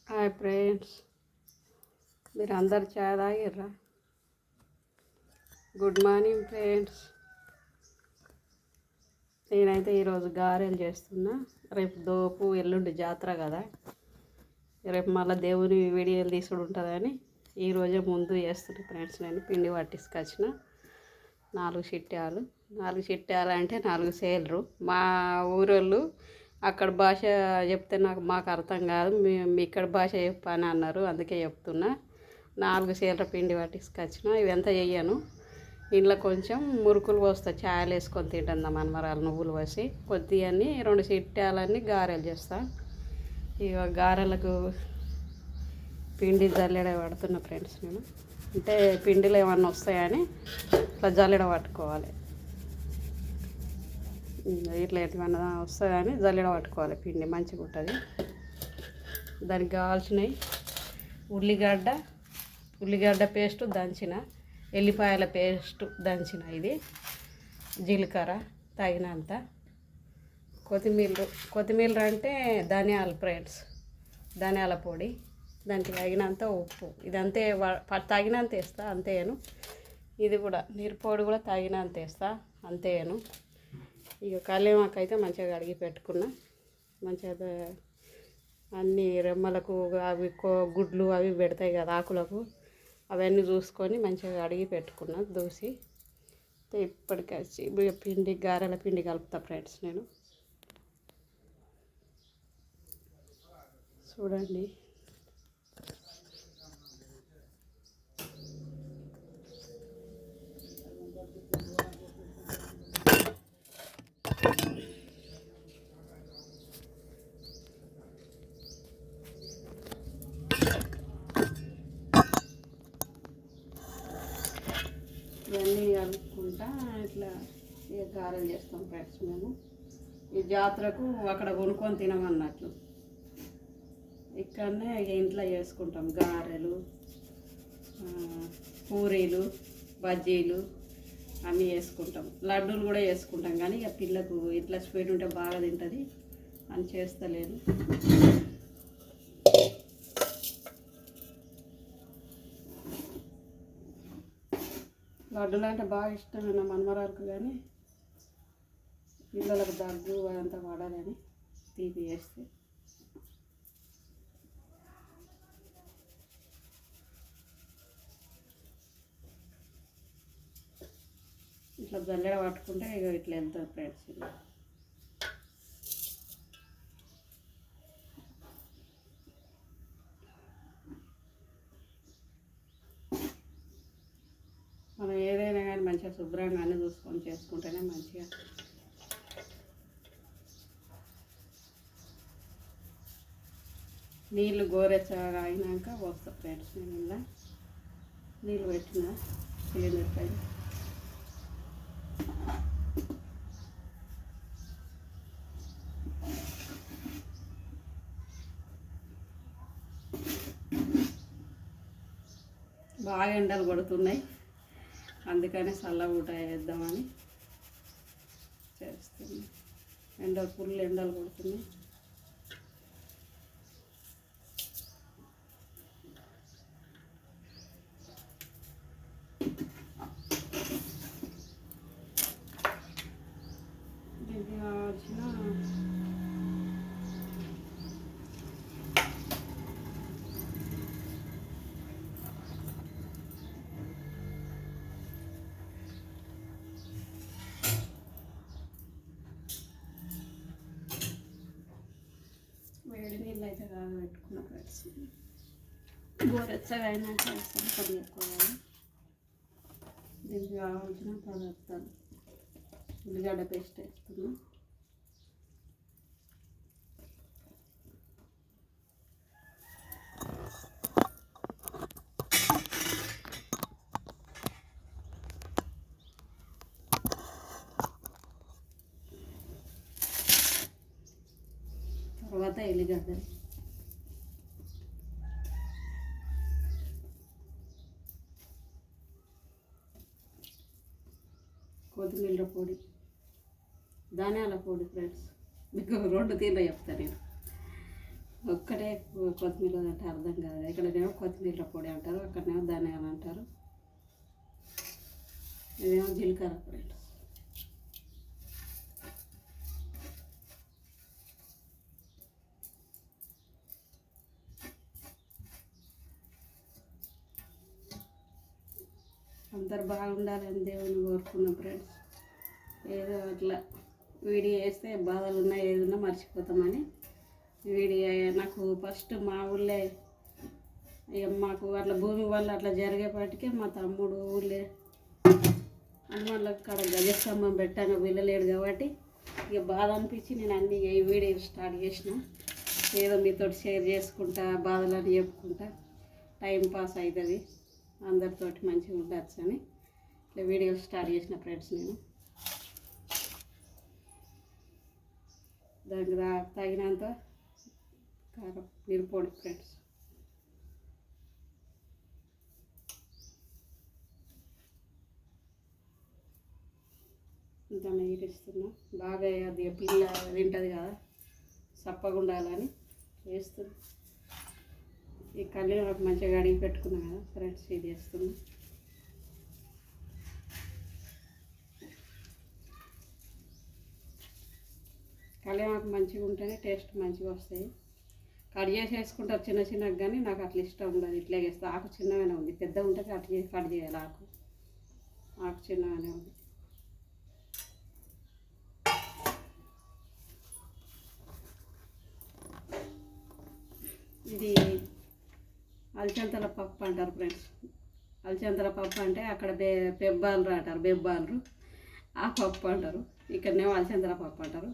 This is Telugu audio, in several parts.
హాయ్ ఫ్రెండ్స్, మీరు అందరు చాయ్ తాగిర్రా? Good morning friends. నేనైతే ఈరోజు గారెలు చేస్తున్నా. రేపు దోపు ఎల్లుండి జాతర కదా, రేపు మళ్ళీ దేవుని వీడియోలు తీసుడు ఉంటుందని ఈరోజే ముందు చేస్తున్నా ఫ్రెండ్స్. నేను పిండి పట్టించుకొచ్చిన 4 చిట్టాలు అంటే 4 సేలరు. మా ఊరోళ్ళు అక్కడ భాష చెప్తే మాకు అర్థం కాదు, మీ ఇక్కడ భాష చెప్పని అన్నారు, అందుకే చెప్తున్నా. 4 సేలర పిండి పట్టించుకొచ్చిన. ఇవి ఎంత చెయ్యను, ఇంట్లో కొంచెం మురుకులు పోస్తా, ఛాయలు వేసుకొని తింటుందా మనమరాలు నువ్వులు పోసి కొద్దిగా 2 చిట్టాలన్నీ గారెలు చేస్తా. ఇక గారెలకు పిండి జల్లెడ పడుతున్నా ఫ్రెండ్స్. నేను అంటే పిండిలో ఏమన్నా వస్తాయని ఇట్లా జల్లెడ పట్టుకోవాలి, ఇట్లా ఏమన్నా వస్తుందని జల్లెడ పట్టుకోవాలి. పిండి మంచిగా ఉంటుంది. దానికి కావాల్సినవి ఉల్లిగడ్డ పేస్ట్ దంచిన, ఎల్లిపాయల పేస్ట్ దంచిన, ఇది జీలకర్ర తగినంత, కొత్తిమీర అంటే ధనియాల ఫ్రెండ్స్, ధనియాల పొడి, దానికి తగినంత ఉప్పు, ఇదంతే తగినంత వేస్తా అంతేను. ఇది కూడా నీరుపొడి కూడా తగినంత వేస్తా అంతేను. ఇక కల్లేమాకు అయితే మంచిగా కడిగి పెట్టుకున్నా. మంచిగా అన్ని రెమ్మలకు అవి గుడ్లు అవి పెడతాయి కదా ఆకులకు, అవన్నీ చూసుకొని మంచిగా కడిగి పెట్టుకున్నా దూసి. ఇప్పటికొచ్చి గారెల పిండి కలుపుతా ఫ్రెండ్స్. నేను చూడండి, ఇవన్నీ కలుపుకుంటా ఇట్లా ఇక గారెలు చేస్తాం ఫ్రెండ్స్. మేము ఈ జాతరకు అక్కడ కొనుక్కొని తినమన్నట్లు, ఇక్కడనే ఇక ఇంట్లో చేసుకుంటాం. గారెలు, పూరీలు, బజ్జీలు అన్నీ చేసుకుంటాం. లడ్డూలు కూడా చేసుకుంటాం, కానీ ఇక పిల్లకు ఇట్లా స్వీట్ ఉంటే బాగా తింటుంది అని చేస్తలేదు. లడ్డూలు అంటే బాగా ఇష్టమైన మనమరాలకు, కానీ పిల్లలకు దగ్గు అదంతా పడాలని తీపి చేస్తే. ఇట్లా జల్లెడ పట్టుకుంటే ఇక ఇట్లా వెళ్తుంది ఫ్రెండ్స్. మనం ఏదైనా కానీ మంచిగా శుభ్రంగా అన్నీ చూసుకొని చేసుకుంటేనే మంచిగా. నీళ్ళు గోరెచ్చగా అయినాక పోస్తా ఫ్రెండ్స్. నేను ఇలా నీళ్ళు పెట్టిన సిలిండర్ పైన. బాగా ఎండలు కొడుతున్నాయి, అందుకని చల్లబూట వేద్దామని చేస్తున్నాం. ఫుల్ ఎండలు కొడుతున్నాయి. దీనికి కావాల్సిన వేడి నీళ్ళు అయితే కాగా పెట్టుకున్న ఫ్రెండ్స్. గోరెచ్చగా అయినాక వేస్తాను కొద్దిగా ఎక్కువ. దీనికి కావాల్సిన పదార్థాలు: ఉల్లిగడ్డ పేస్ట్ వేస్తున్నా, తర్వాత ఎల్లిగడ్డలు, కొత్తిమీర పొడి, ధనియాల పొడి ఫ్రెండ్స్. మీకు 2 తీర్లు చెప్తాను నేను. ఒక్కటే కొత్తిమీర అంటే అర్థం కాదు. ఇక్కడనేమో కొత్తిమీర పొడి అంటారు, అక్కడనేమో ధనియాలు అంటారు, ఇదేమో జీలకర్ర పొడి అంటారు. అందరు బాగుండాలని దేవుని కోరుకున్నాం ఫ్రెండ్స్. ఏదో అట్లా వీడియో వేస్తే బాధలు ఉన్నా ఏదన్నా మర్చిపోతామని వీడియో. నాకు ఫస్ట్ మా ఊళ్ళే ఇక మాకు అట్లా భూమి వల్ల అట్లా జరిగేపాటికే మా తమ్ముడు ఊళ్ళే హనుమాన్ల కాడ గజస్తంభం పెట్టాను వెళ్ళలేడు కాబట్టి ఇక బాధ అనిపించి నేను అన్ని ఈ వీడియో స్టార్ట్ చేసిన. ఏదో మీతో షేర్ చేసుకుంటా, బాధలని చెప్పుకుంటా టైం పాస్ అవుతుంది, అందరితోటి మంచిగా ఉండొచ్చు అని ఇట్లా వీడియోలు స్టార్ట్ చేసిన ఫ్రెండ్స్. నేను దానికి తగినంత కారం మిరపొడి ఫ్రెండ్స్. ఇంత నీటిస్తున్నా బాగా, అది పిల్ల తింటుంది కదా చప్పగా ఉండాలని వేస్తున్నా. ఈ కళ్ళు నాకు మంచిగా అడిగి పెట్టుకున్నా కదా ఫ్రెండ్స్, ఇది వేస్తున్నా. కళ్యాణకు మంచిగా ఉంటేనే టేస్ట్ మంచిగా వస్తాయి. కట్ చేసి వేసుకుంటారు చిన్న చిన్నగా, కానీ నాకు అట్లా ఇష్టం ఉండదు. ఇట్లా వేస్తే ఆకు చిన్నగానే ఉంది, పెద్ద ఉంటే కట్ చేయాలి. ఆకు చిన్నగానే ఉంది. ఇది అలచంతల పప్పు అంటారు ఫ్రెండ్స్. అలచంతల పప్పు అంటే అక్కడ పెబ్బాలు అంటారు, బెబ్బాలు ఆ పప్పు అంటారు. ఇక్కడనేమో అలచంతల పప్పు అంటారు.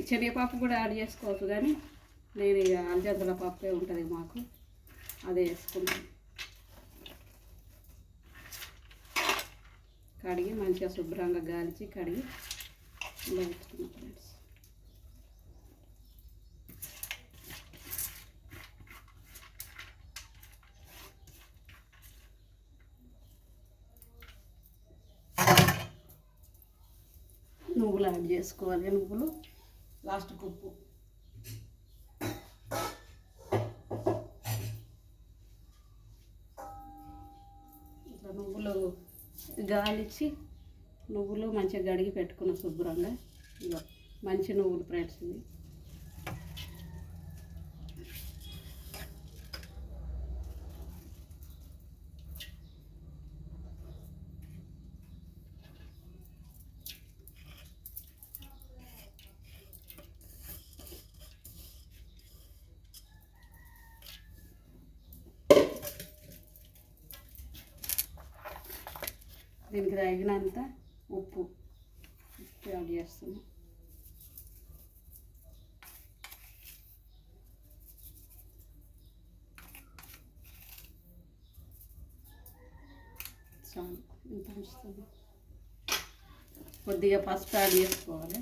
శనగపప్పు కూడా యాడ్ చేసుకోవచ్చు, కానీ నేను ఇక అలచంతల పప్పే ఉంటుంది మాకు, అదే వేసుకుంటాను. కడిగి మంచిగా శుభ్రంగా గాలిచి కడిగి ఇలా పెట్టుకున్నాను ఫ్రెండ్స్. నువ్వులు యాడ్ చేసుకోవాలి. నువ్వులు లాస్ట్ ఉప్పు. ఇట్లా నువ్వులు గాలిచ్చి నువ్వులు మంచిగా గడిగి పెట్టుకున్న శుభ్రంగా. ఇక మంచి నువ్వులు ఫ్రెండ్స్ ఇవి. దీనికి తగినంత ఉప్పు యాడ్ చేస్తున్నాం. చాలు, ఇంత ఉంచుతుంది. కొద్దిగా పసుపు యాడ్ చేసుకోవాలి.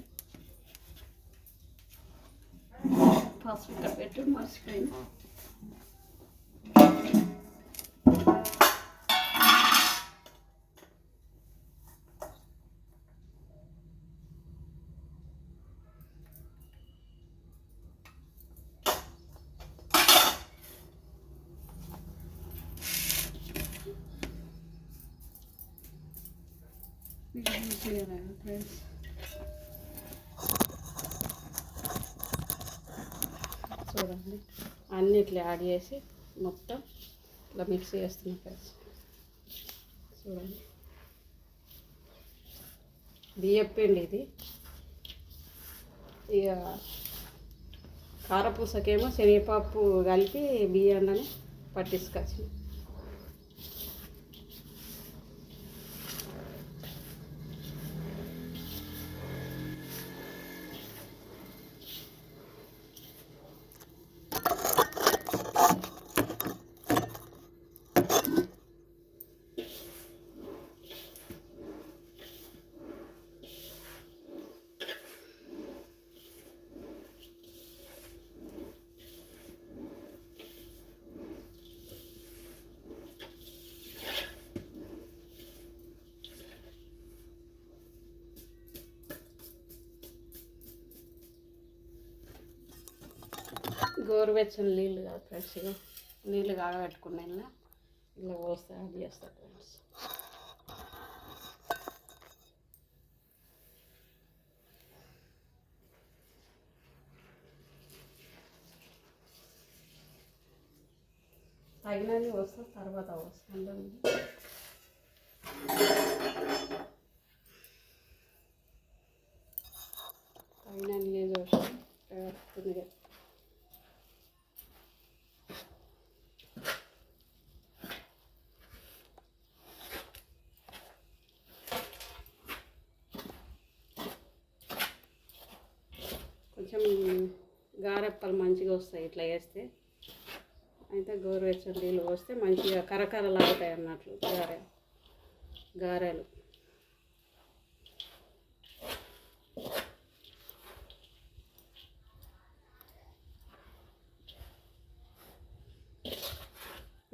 పసుపు ఇక్కడ పెట్టి మర్చిపోయినా. ఫ్రెండ్స్ చూడండి, అన్నిట్లో యాడ్ చేసి మొత్తం ఇట్లా మిక్స్ చేస్తున్నా ఫ్రెండ్స్. చూడండి, బియ్యపిండి ఇది. ఇక కారపూసకేమో శనగపప్పు కలిపి బియ్యాన్ని పట్టించుకొచ్చి గోరువెచ్చని నీళ్ళు కాదు ఫ్రెండ్స్, ఇక నీళ్ళు కాగబెట్టుకున్నా ఇలా పోస్తే అది చేస్తారు ఫ్రెండ్స్. తగినది వస్తే తర్వాత వస్తుంది. తగినన్ని వస్తుంది. కొంచెం గారెప్పలు మంచిగా వస్తాయి ఇట్లా వేస్తే. అయితే గోరువెచ్చని నీళ్ళు పోస్తే మంచిగా కరకరలాగుతాయి అన్నట్లు గారెలు.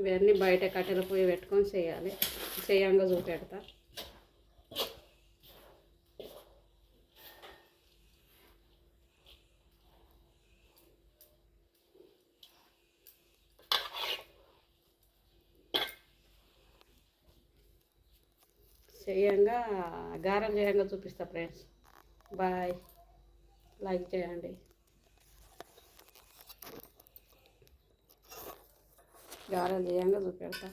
ఇవన్నీ బయట కట్టెల పొయ్యి పెట్టుకొని చేయాలి. చేయంగా చూపెడతా. గారెలు చేయంగా చూపిస్తా ఫ్రెండ్స్. బాయ్, లైక్ చేయండి. గారెలు చేయంగా చూపెడతా.